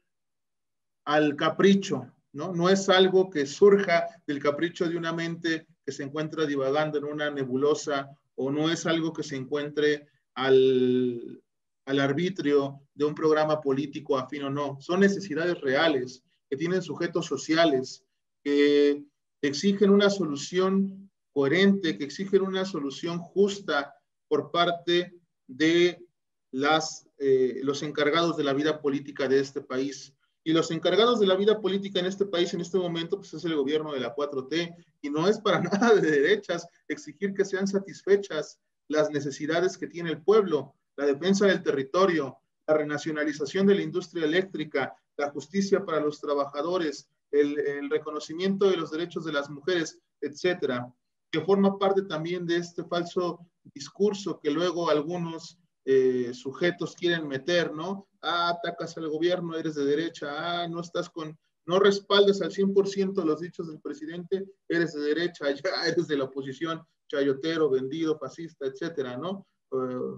Speaker 5: al capricho, ¿no? No es algo que surja del capricho de una mente que se encuentra divagando en una nebulosa, o no es algo que se encuentre al arbitrio de un programa político afín o no. Son necesidades reales, que tienen sujetos sociales, que exigen una solución coherente, que exigen una solución justa por parte de los encargados de la vida política de este país. Y los encargados de la vida política en este país en este momento pues es el gobierno de la 4T, y no es para nada de derechas exigir que sean satisfechas las necesidades que tiene el pueblo, la defensa del territorio, la renacionalización de la industria eléctrica, la justicia para los trabajadores, el reconocimiento de los derechos de las mujeres, etcétera, que forma parte también de este falso discurso que luego algunos sujetos quieren meter, ¿no? Atacas al gobierno, eres de derecha, no respaldas al 100% los dichos del presidente, eres de derecha, ya eres de la oposición, chayotero, vendido, fascista, etcétera, ¿no?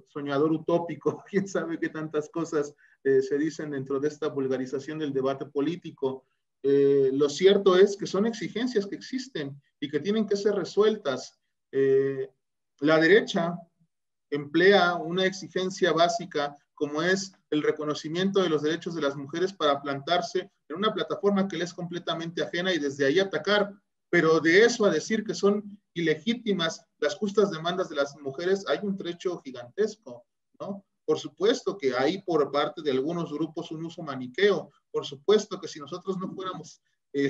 Speaker 5: Soñador utópico, quién sabe qué tantas cosas se dicen dentro de esta vulgarización del debate político. Lo cierto es que son exigencias que existen y que tienen que ser resueltas. La derecha emplea una exigencia básica como es el reconocimiento de los derechos de las mujeres para plantarse en una plataforma que le es completamente ajena y desde ahí atacar, pero de eso a decir que son ilegítimas las justas demandas de las mujeres hay un trecho gigantesco, ¿no? Por supuesto que hay por parte de algunos grupos un uso maniqueo, por supuesto que si nosotros no fuéramos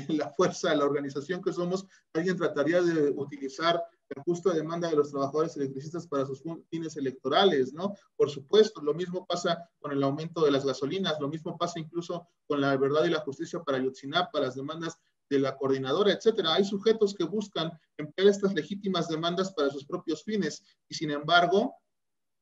Speaker 5: la fuerza, la organización que somos, alguien trataría de utilizar la justa demanda de los trabajadores electricistas para sus fines electorales, ¿no? Por supuesto, lo mismo pasa con el aumento de las gasolinas, lo mismo pasa incluso con la verdad y la justicia para Ayotzinapa, las demandas de la coordinadora, etcétera. Hay sujetos que buscan emplear estas legítimas demandas para sus propios fines y sin embargo,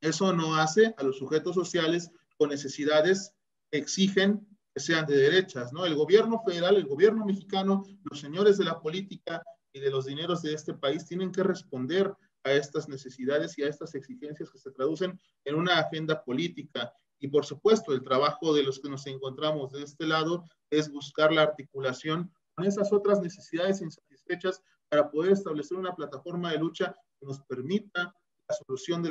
Speaker 5: eso no hace a los sujetos sociales con necesidades que exigen que sean de derechas, ¿no? El gobierno federal, el gobierno mexicano, los señores de la política y de los dineros de este país tienen que responder a estas necesidades y a estas exigencias que se traducen en una agenda política. Y por supuesto, el trabajo de los que nos encontramos de este lado es buscar la articulación con esas otras necesidades insatisfechas para poder establecer una plataforma de lucha que nos permita la solución de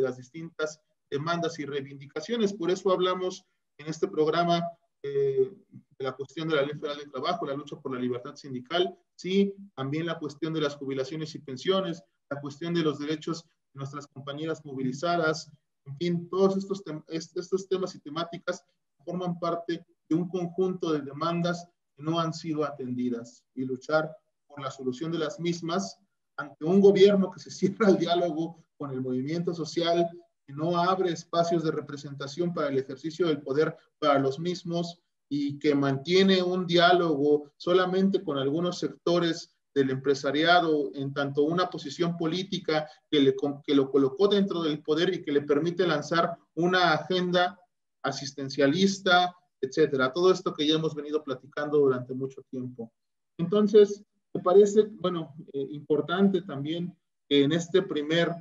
Speaker 5: las distintas demandas y reivindicaciones. Por eso hablamos en este programa de la cuestión de la Ley Federal del Trabajo, la lucha por la libertad sindical, sí, también la cuestión de las jubilaciones y pensiones, la cuestión de los derechos de nuestras compañeras movilizadas, en fin, todos estos temas y temáticas forman parte de un conjunto de demandas que no han sido atendidas y luchar por la solución de las mismas ante un gobierno que se cierra al diálogo con el movimiento social, que no abre espacios de representación para el ejercicio del poder para los mismos y que mantiene un diálogo solamente con algunos sectores del empresariado, en tanto una posición política que lo colocó dentro del poder y que le permite lanzar una agenda asistencialista, etcétera. Todo esto que ya hemos venido platicando durante mucho tiempo. Entonces, me parece, bueno, importante también que en este primer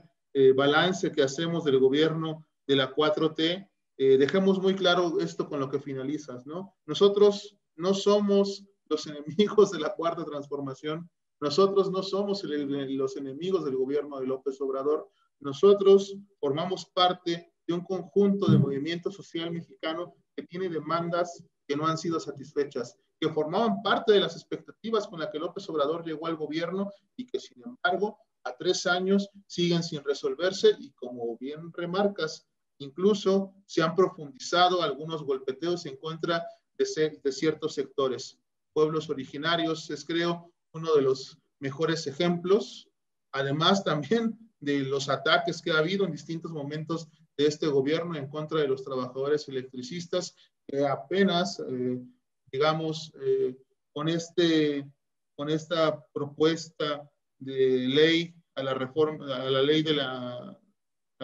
Speaker 5: balance que hacemos del gobierno de la 4T, dejemos muy claro esto con lo que finalizas, ¿no? Nosotros no somos los enemigos de la Cuarta Transformación, nosotros no somos los enemigos del gobierno de López Obrador, nosotros formamos parte de un conjunto de movimiento social mexicano que tiene demandas que no han sido satisfechas, que formaban parte de las expectativas con las que López Obrador llegó al gobierno y que sin embargo a 3 años siguen sin resolverse y como bien remarcas, incluso se han profundizado algunos golpeteos en contra de ciertos sectores. Pueblos originarios es, creo, uno de los mejores ejemplos, además también de los ataques que ha habido en distintos momentos de este gobierno en contra de los trabajadores electricistas, que apenas, digamos, con esta propuesta de ley a la reforma, a la ley a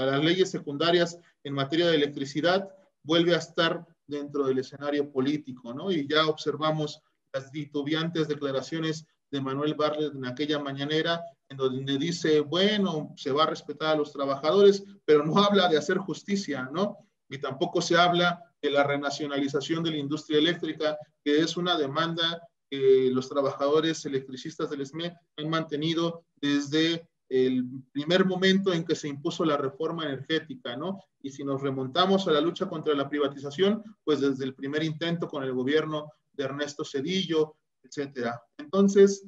Speaker 5: las leyes secundarias en materia de electricidad, vuelve a estar dentro del escenario político, ¿no? Y ya observamos las titubeantes declaraciones de Manuel Bartlett en aquella mañanera, en donde dice, bueno, se va a respetar a los trabajadores, pero no habla de hacer justicia, ¿no? Y tampoco se habla de la renacionalización de la industria eléctrica, que es una demanda que los trabajadores electricistas del SME han mantenido desde el primer momento en que se impuso la reforma energética, ¿no? Y si nos remontamos a la lucha contra la privatización, pues desde el primer intento con el gobierno de Ernesto Zedillo, etcétera. Entonces,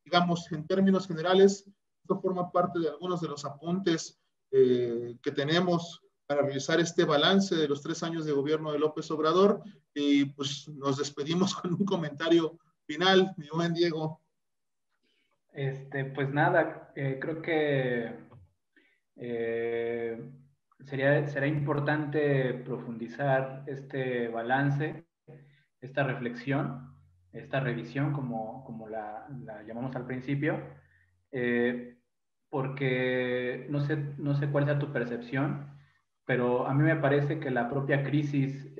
Speaker 5: digamos, en términos generales, esto forma parte de algunos de los apuntes que tenemos para realizar este balance de los 3 años de gobierno de López Obrador, y pues nos despedimos con un comentario final, mi buen Diego.
Speaker 6: Pues nada, creo que será importante profundizar este balance, esta reflexión, esta revisión, como la llamamos al principio, porque no sé cuál sea tu percepción, pero a mí me parece que la propia crisis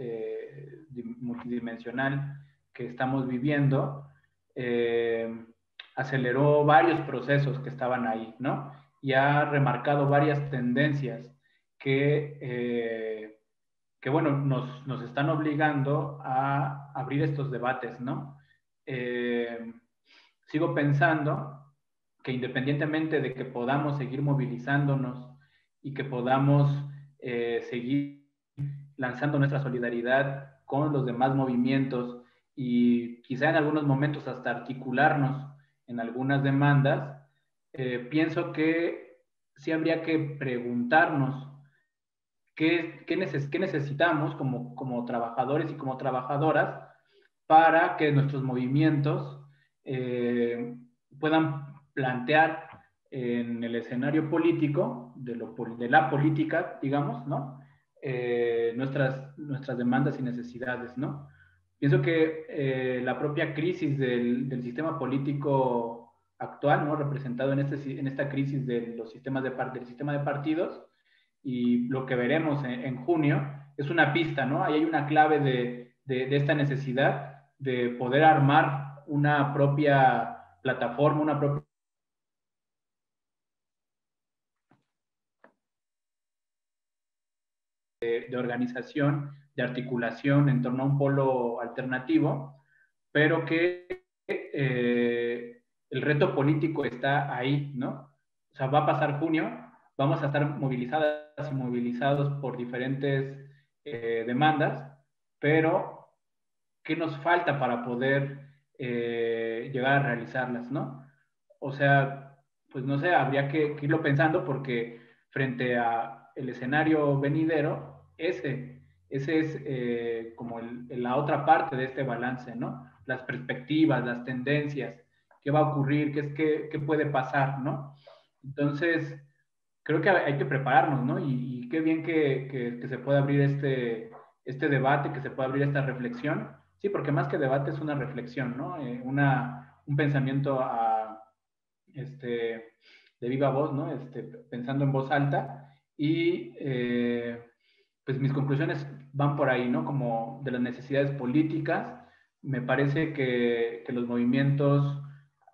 Speaker 6: multidimensional que estamos viviendo aceleró varios procesos que estaban ahí, ¿no? Y ha remarcado varias tendencias que bueno, nos están obligando a abrir estos debates, ¿no? Sigo pensando que independientemente de que podamos seguir movilizándonos y que podamos seguir lanzando nuestra solidaridad con los demás movimientos y quizá en algunos momentos hasta articularnos en algunas demandas, pienso que sí habría que preguntarnos qué necesitamos como trabajadores y como trabajadoras para que nuestros movimientos puedan plantear en el escenario político, de la política, digamos, ¿no? Nuestras demandas y necesidades, ¿no? Pienso que la propia crisis del sistema político actual, ¿no? Representado en esta crisis del sistema de partidos, y lo que veremos en junio es una pista, ¿no? Ahí hay una clave de esta necesidad de poder armar una propia plataforma, una propia de organización, de articulación en torno a un polo alternativo, pero que el reto político está ahí, ¿no? O sea, va a pasar junio, vamos a estar movilizadas y movilizados por diferentes demandas, pero ¿qué nos falta para poder llegar a realizarlas, ¿no? O sea, pues no sé, habría que irlo pensando, porque frente a el escenario venidero, ese es como la otra parte de este balance, ¿no? Las perspectivas, las tendencias, qué va a ocurrir, qué puede pasar, ¿no? Entonces, creo que hay que prepararnos, ¿no? Y qué bien que se pueda abrir este debate, que se pueda abrir esta reflexión. Sí, porque más que debate es una reflexión, ¿no? Un pensamiento de viva voz, ¿no? Pensando en voz alta. Y pues mis conclusiones van por ahí, ¿no? Como de las necesidades políticas. Me parece que los movimientos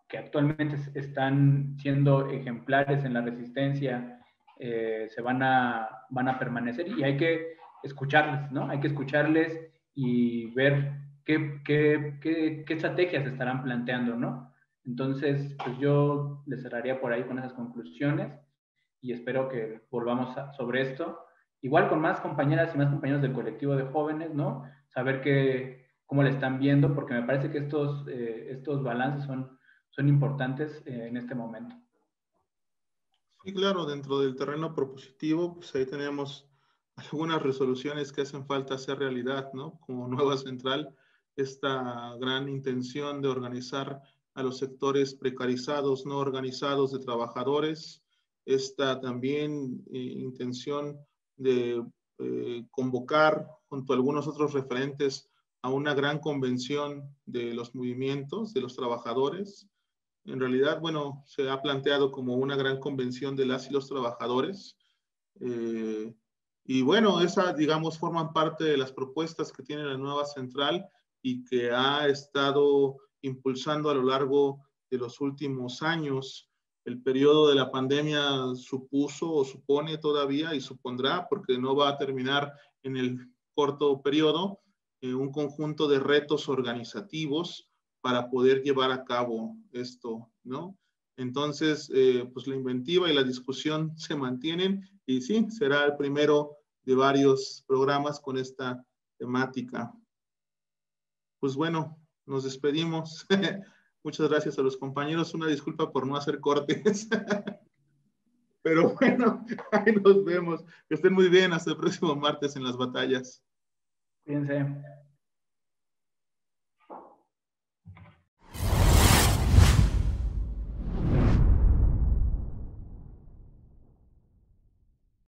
Speaker 6: que actualmente están siendo ejemplares en la resistencia se van a permanecer, y hay que escucharles, ¿no? Hay que escucharles y ver qué estrategias estarán planteando, ¿no? Entonces, pues yo les cerraría por ahí con esas conclusiones, y espero que volvamos sobre esto, igual con más compañeras y más compañeros del colectivo de jóvenes, ¿no? Saber cómo le están viendo, porque me parece que estos balances son importantes en este momento.
Speaker 5: Sí, claro, dentro del terreno propositivo, pues ahí tenemos algunas resoluciones que hacen falta hacer realidad, ¿no? Como Nueva Central, esta gran intención de organizar a los sectores precarizados, no organizados de trabajadores, esta también intención de convocar junto a algunos otros referentes a una gran convención de los movimientos, de los trabajadores. En realidad, bueno, se ha planteado como una gran convención de las y los trabajadores. Y bueno, esas, digamos, forman parte de las propuestas que tiene la nueva central y que ha estado impulsando a lo largo de los últimos años. El periodo de la pandemia supuso o supone todavía y supondrá, porque no va a terminar en el corto periodo, un conjunto de retos organizativos para poder llevar a cabo esto, ¿no? Entonces, pues la inventiva y la discusión se mantienen y sí, será el primero de varios programas con esta temática. Pues bueno, nos despedimos. Muchas gracias a los compañeros. Una disculpa por no hacer cortes. Pero bueno, ahí nos vemos. Que estén muy bien. Hasta el próximo martes en las batallas.
Speaker 6: Cuídense.